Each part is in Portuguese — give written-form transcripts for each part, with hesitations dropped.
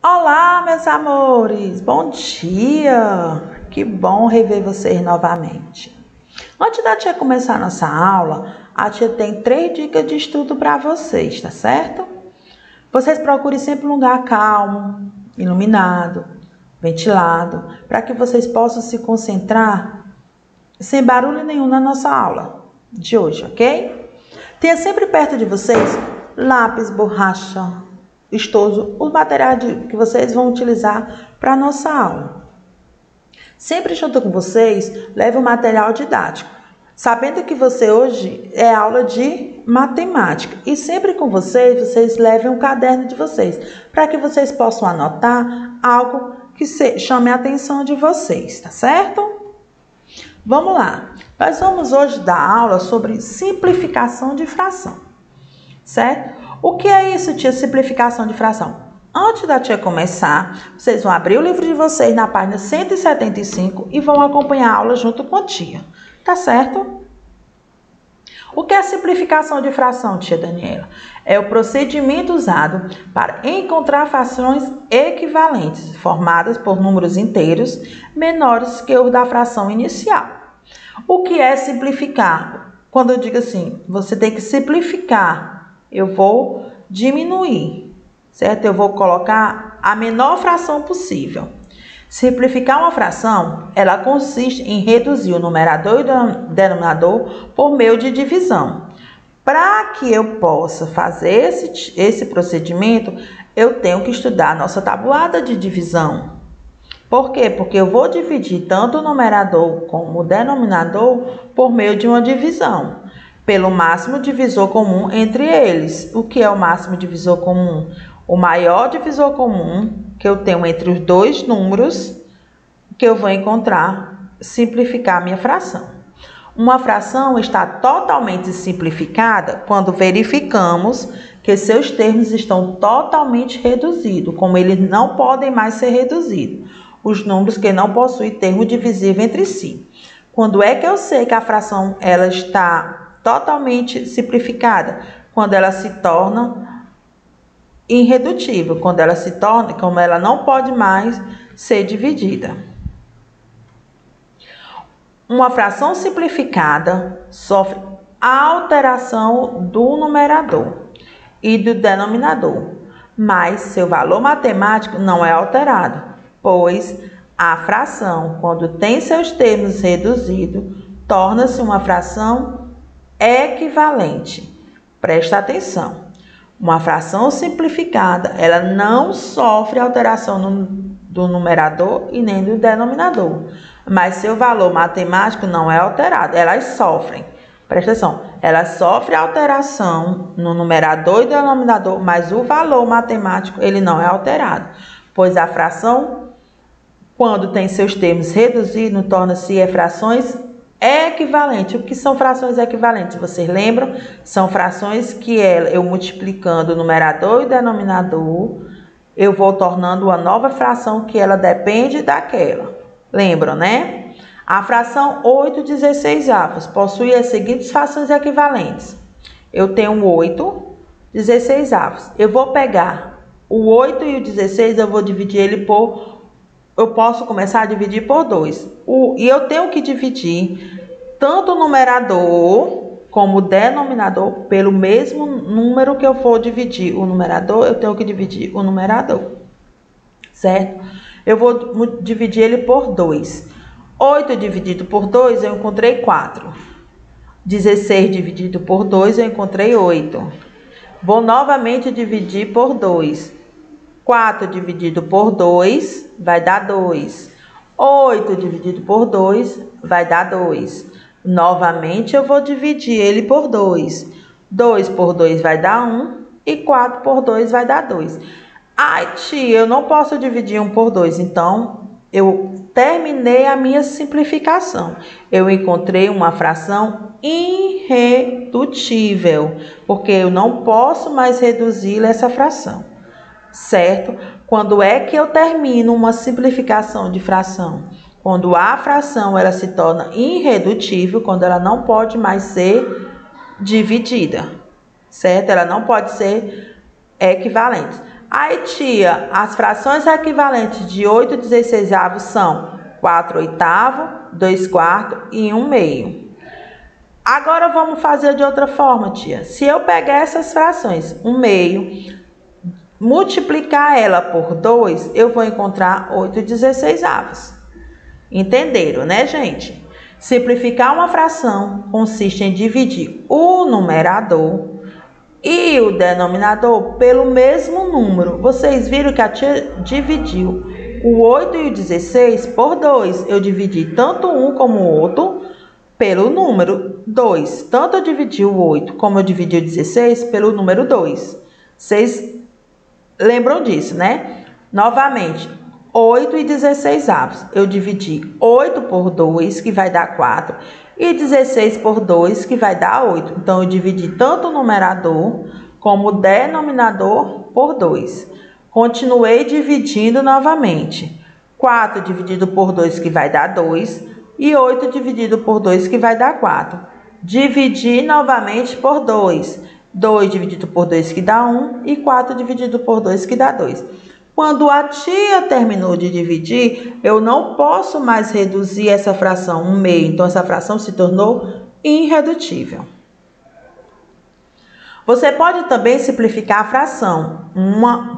Olá, meus amores! Bom dia! Que bom rever vocês novamente. Antes da tia começar a nossa aula, a tia tem 3 dicas de estudo para vocês, tá certo? Vocês procurem sempre um lugar calmo, iluminado, ventilado, para que vocês possam se concentrar sem barulho nenhum na nossa aula de hoje, ok? Tenha sempre perto de vocês lápis, borracha, estojo, os materiais que vocês vão utilizar para a nossa aula. Sempre junto com vocês, leve o material didático, sabendo que você hoje é aula de matemática. E sempre com vocês levem um caderno de vocês, para que vocês possam anotar algo que chame a atenção de vocês, tá certo? Vamos lá. Nós vamos hoje dar aula sobre simplificação de fração, certo? O que é isso, tia, simplificação de fração? Antes da tia começar, vocês vão abrir o livro de vocês na página 175 e vão acompanhar a aula junto com a tia, tá certo? O que é simplificação de fração, tia Daniela? É o procedimento usado para encontrar frações equivalentes, formadas por números inteiros menores que o da fração inicial. O que é simplificar? Quando eu digo assim, você tem que simplificar. Eu vou diminuir, certo? Eu vou colocar a menor fração possível. Simplificar uma fração, ela consiste em reduzir o numerador e o denominador por meio de divisão. Para que eu possa fazer esse procedimento, eu tenho que estudar a nossa tabuada de divisão. Por quê? Porque eu vou dividir tanto o numerador como o denominador por meio de uma divisão, pelo máximo divisor comum entre eles. O que é o máximo divisor comum? O maior divisor comum que eu tenho entre os dois números que eu vou encontrar, simplificar a minha fração. Uma fração está totalmente simplificada quando verificamos que seus termos estão totalmente reduzidos, como eles não podem mais ser reduzidos. Os números que não possuem termo divisível entre si. Quando é que eu sei que a fração ela está totalmente simplificada? Quando ela se torna irredutível, quando ela se torna, como ela não pode mais ser dividida. Uma fração simplificada sofre alteração do numerador e do denominador, mas seu valor matemático não é alterado, pois a fração, quando tem seus termos reduzidos, torna-se uma fração equivalente. Presta atenção. Uma fração simplificada, ela não sofre alteração do numerador e nem do denominador, mas seu valor matemático não é alterado. Elas sofrem. Presta atenção. Elas sofrem alteração no numerador e denominador, mas o valor matemático ele não é alterado, pois a fração, quando tem seus termos reduzidos, torna-se frações equivalentes. O que são frações equivalentes? Vocês lembram? São frações que eu multiplicando o numerador e o denominador, eu vou tornando uma nova fração que ela depende daquela. Lembram, né? A fração 8/16 possui as seguintes frações equivalentes. Eu tenho 8/16. Eu vou pegar o 8 e o 16, eu vou dividir ele por... Eu posso começar a dividir por 2. E eu tenho que dividir tanto o numerador como o denominador pelo mesmo número que eu for dividir o numerador, eu tenho que dividir o numerador, certo? Eu vou dividir ele por 2. 8 dividido por 2, eu encontrei 4. 16 dividido por 2, eu encontrei 8. Vou novamente dividir por 2. 4 dividido por 2 vai dar 2. 8 dividido por 2 vai dar 2. Novamente eu vou dividir ele por 2. 2 por 2 vai dar 1 e 4 por 2 vai dar 2. Ai, tia, eu não posso dividir 1 por 2, então eu terminei a minha simplificação. Eu encontrei uma fração irredutível, porque eu não posso mais reduzir essa fração. Certo? Quando é que eu termino uma simplificação de fração? Quando a fração ela se torna irredutível, quando ela não pode mais ser dividida, certo? Ela não pode ser equivalente. Aí, tia, as frações equivalentes de 8/16 são 4/8, 2/4 e 1/2. Agora vamos fazer de outra forma, tia. Se eu pegar essas frações, 1/2, multiplicar ela por 2, eu vou encontrar 8/16. Entenderam, né, gente? Simplificar uma fração consiste em dividir o numerador e o denominador pelo mesmo número. Vocês viram que a tia dividiu o 8 e o 16 por 2. Eu dividi tanto um como o outro pelo número 2. Tanto eu dividi o 8 como eu dividi o 16 pelo número 2. Vocês lembram disso, né? Novamente, 8/16. Eu dividi 8 por 2, que vai dar 4, e 16 por 2, que vai dar 8. Então, eu dividi tanto o numerador como o denominador por 2. Continuei dividindo novamente. 4 dividido por 2, que vai dar 2, e 8 dividido por 2, que vai dar 4. Dividi novamente por 2. 2 dividido por 2, que dá 1, e 4 dividido por 2, que dá 2. Quando a tia terminou de dividir, eu não posso mais reduzir essa fração 1/2. Então, essa fração se tornou irredutível. Você pode também simplificar a fração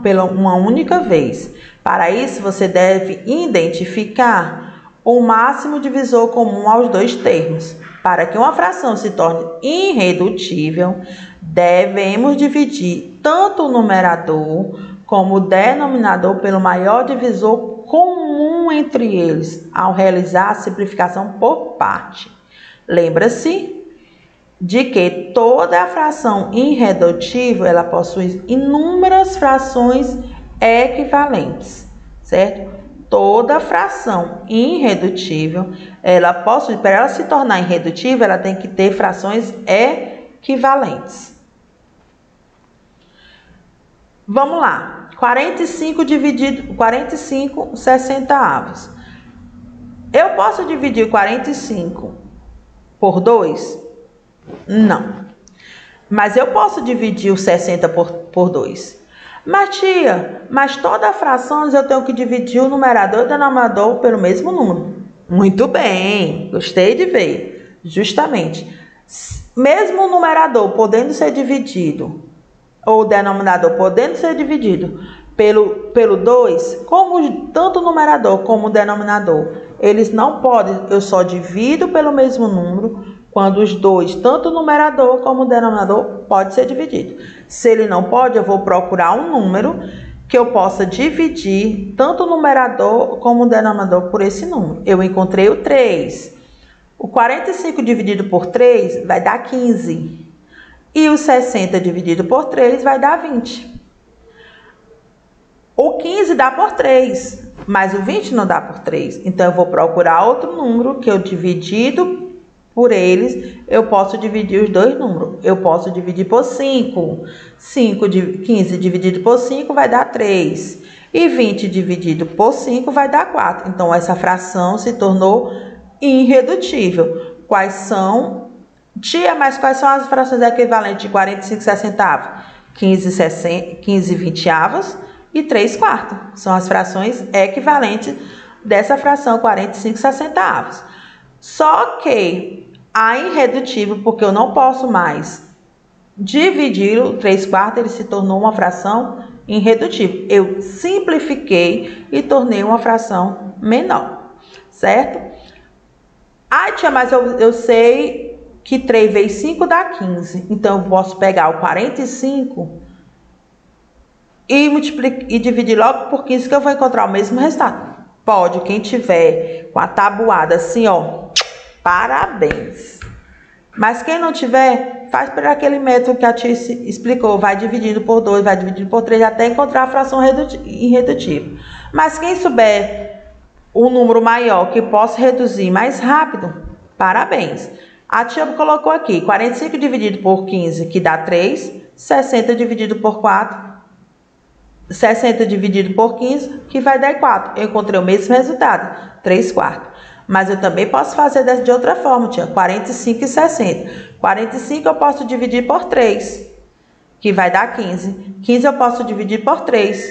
pela uma única vez. Para isso, você deve identificar o máximo divisor comum aos dois termos. Para que uma fração se torne irredutível, devemos dividir tanto o numerador como o denominador pelo maior divisor comum entre eles, ao realizar a simplificação por parte. Lembra-se de que toda a fração irredutível, ela possui inúmeras frações equivalentes, certo? Toda fração irredutível, ela possui, para ela se tornar irredutível, ela tem que ter frações equivalentes. Vamos lá. 45/60. Eu posso dividir 45 por 2? Não. Mas eu posso dividir o 60 por 2. Mas, tia, todas as frações eu tenho que dividir o numerador e o denominador pelo mesmo número. Muito bem, gostei de ver. Justamente, mesmo o numerador podendo ser dividido, ou o denominador podendo ser dividido pelo 2, como tanto o numerador como o denominador, eles não podem, eu só divido pelo mesmo número quando os dois, tanto o numerador como o denominador, pode ser dividido. Se ele não pode, eu vou procurar um número que eu possa dividir tanto o numerador como o denominador por esse número. Eu encontrei o 3. O 45 dividido por 3 vai dar 15. E o 60 dividido por 3 vai dar 20. O 15 dá por 3, mas o 20 não dá por 3. Então, eu vou procurar outro número que eu dividido por eles, eu posso dividir os dois números. Eu posso dividir por 5. 15 dividido por 5 vai dar 3. E 20 dividido por 5 vai dar 4. Então, essa fração se tornou irredutível. Quais são... Tia, mas quais são as frações equivalentes de 45/60? 15 20avos e 3/4. São as frações equivalentes dessa fração 45/60. Só que a irredutível, porque eu não posso mais dividir o 3/4, ele se tornou uma fração irredutível. Eu simplifiquei e tornei uma fração menor, certo? Ah, tia, mas eu sei que 3 vezes 5 dá 15. Então, eu posso pegar o 45 e dividir logo por 15, que eu vou encontrar o mesmo resultado. Pode, quem tiver com a tabuada assim, ó, parabéns. Mas quem não tiver, faz por aquele método que a tia explicou. Vai dividindo por 2, vai dividindo por 3, até encontrar a fração irredutível. Mas quem souber um número maior que possa reduzir mais rápido, parabéns. A tia colocou aqui 45 dividido por 15, que dá 3. 60 dividido por 4. 60 dividido por 15, que vai dar 4. Eu encontrei o mesmo resultado, 3/4. Mas eu também posso fazer de outra forma, tia. 45 e 60. 45 eu posso dividir por 3. que vai dar 15. 15 eu posso dividir por 3,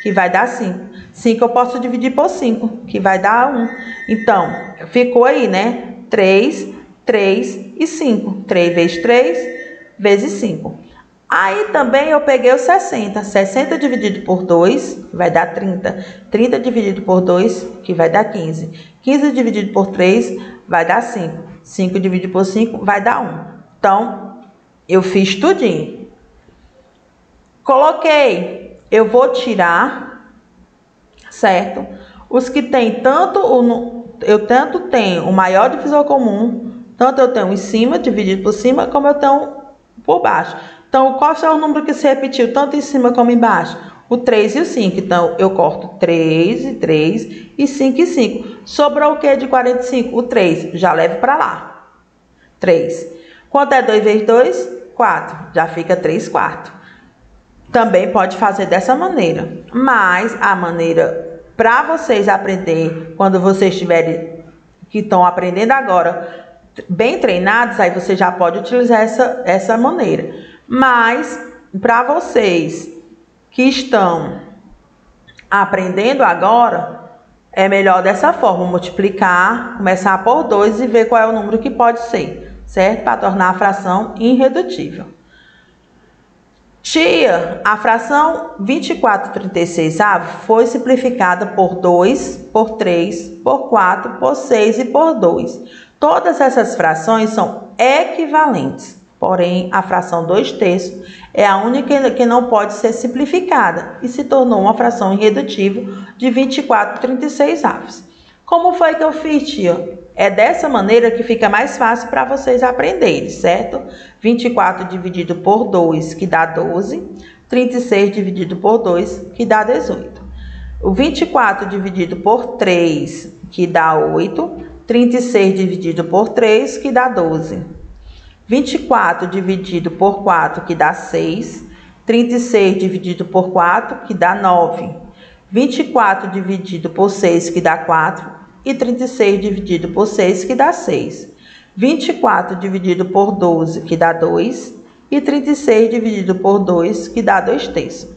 que vai dar 5. 5 eu posso dividir por 5, que vai dar 1. Então, ficou aí, né? 3, 3 e 5. 3 vezes 3 vezes 5. Aí também eu peguei o 60. 60 dividido por 2 vai dar 30. 30 dividido por 2, que vai dar 15. 15 dividido por 3 vai dar 5. 5 dividido por 5 vai dar 1. Então, eu fiz tudinho. Coloquei. Eu vou tirar, certo? Os que tem tanto eu tanto tenho o maior divisor comum, tanto eu tenho em cima dividido por cima, como eu tenho por baixo. Então, qual é o número que se repetiu tanto em cima como embaixo? O 3 e o 5. Então, eu corto 3 e 3 e 5 e 5. Sobrou o que de 45? O 3. Já levo para lá. 3. Quanto é 2 vezes 2? 4. Já fica 3 quartos. Também pode fazer dessa maneira. Mas a maneira para vocês aprender, quando vocês estiverem, que estão aprendendo agora, bem treinados, aí você já pode utilizar essa maneira. Mas, para vocês que estão aprendendo agora, é melhor dessa forma, multiplicar, começar por 2 e ver qual é o número que pode ser, certo? Para tornar a fração irredutível. Tia, a fração 24/36 foi simplificada por 2, por 3, por 4, por 6 e por 2. Todas essas frações são equivalentes. Porém, a fração 2/3 é a única que não pode ser simplificada e se tornou uma fração irredutível de 24/36. Como foi que eu fiz, tia? É dessa maneira que fica mais fácil para vocês aprenderem, certo? 24 dividido por 2, que dá 12. 36 dividido por 2, que dá 18. O 24 dividido por 3, que dá 8. 36 dividido por 3, que dá 12. 24 dividido por 4, que dá 6. 36 dividido por 4, que dá 9. 24 dividido por 6, que dá 4. E 36 dividido por 6, que dá 6. 24 dividido por 12, que dá 2. E 36 dividido por 2, que dá 2/3.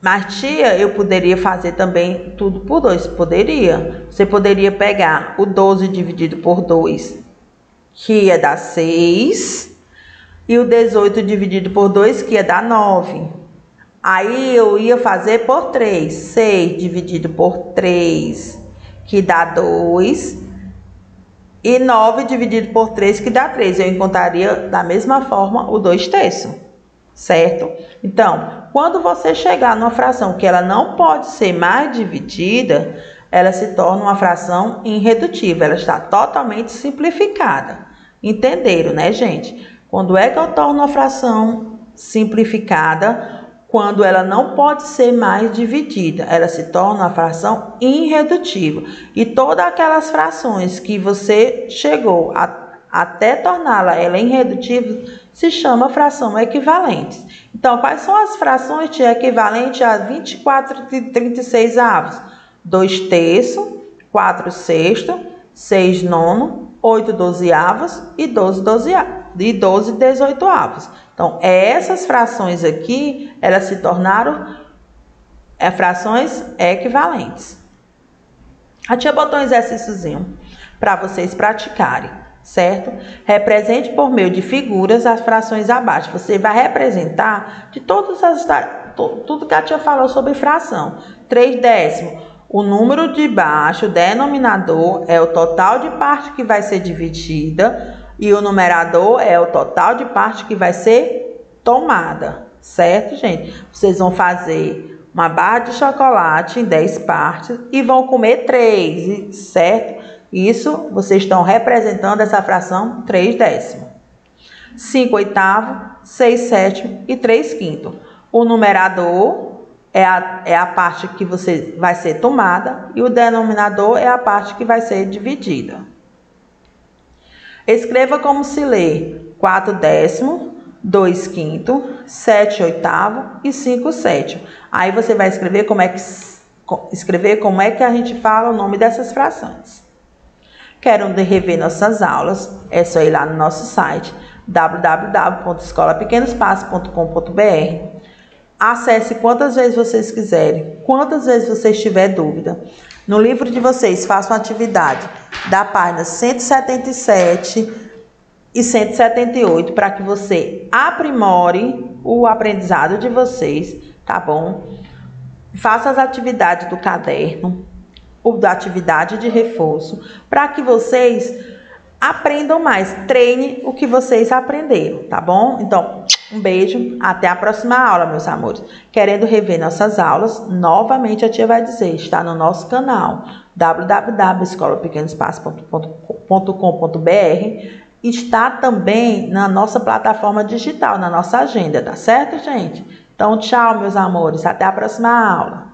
Mas, tia, eu poderia fazer também tudo por 2. Poderia. Você poderia pegar o 12 dividido por 2, que ia dar 6, e o 18 dividido por 2, que ia dar 9. Aí eu ia fazer por 3. 6 dividido por 3, que dá 2. E 9 dividido por 3, que dá 3. Eu encontraria da mesma forma o 2/3. Certo? Então, quando você chegar numa fração que ela não pode ser mais dividida, ela se torna uma fração irredutível. Ela está totalmente simplificada. Entenderam, né, gente? Quando é que eu torno uma fração simplificada? Quando ela não pode ser mais dividida. Ela se torna uma fração irredutível. E todas aquelas frações que você chegou até torná-la ela irredutível se chama fração equivalente. Então, quais são as frações de equivalente a 24/36? 2/3, 4/6, 6/9, 8/12 e 12/18. Então, essas frações aqui, elas se tornaram frações equivalentes. A tia botou um exercíciozinho para vocês praticarem, certo? Represente por meio de figuras as frações abaixo. Você vai representar de todas tudo que a tia falou sobre fração. 3/10. O número de baixo, o denominador, é o total de parte que vai ser dividida. E o numerador é o total de parte que vai ser tomada, certo, gente? Vocês vão fazer uma barra de chocolate em 10 partes e vão comer 3, certo? Isso, vocês estão representando essa fração 3/10. 5/8, 6/7 e 3/5. O numerador é a parte que vai ser tomada e o denominador é a parte que vai ser dividida. Escreva como se lê 4/10, 2/5, 7/8 e 5/7. Aí você vai escrever como é que a gente fala o nome dessas frações. Querem rever nossas aulas? É só ir lá no nosso site www.escolapequenoespaço.com.br. Acesse quantas vezes vocês quiserem, quantas vezes vocês tiverem dúvida. No livro de vocês, façam atividade da página 177 e 178 para que você aprimore o aprendizado de vocês, tá bom? Faça as atividades do caderno, ou da atividade de reforço, para que vocês aprendam mais, treine o que vocês aprenderam, tá bom? Então, um beijo, até a próxima aula, meus amores. Querendo rever nossas aulas, novamente a tia vai dizer, está no nosso canal www.escolapequenoespaço.com.br, está também na nossa plataforma digital, na nossa agenda, tá certo, gente? Então, tchau, meus amores, até a próxima aula.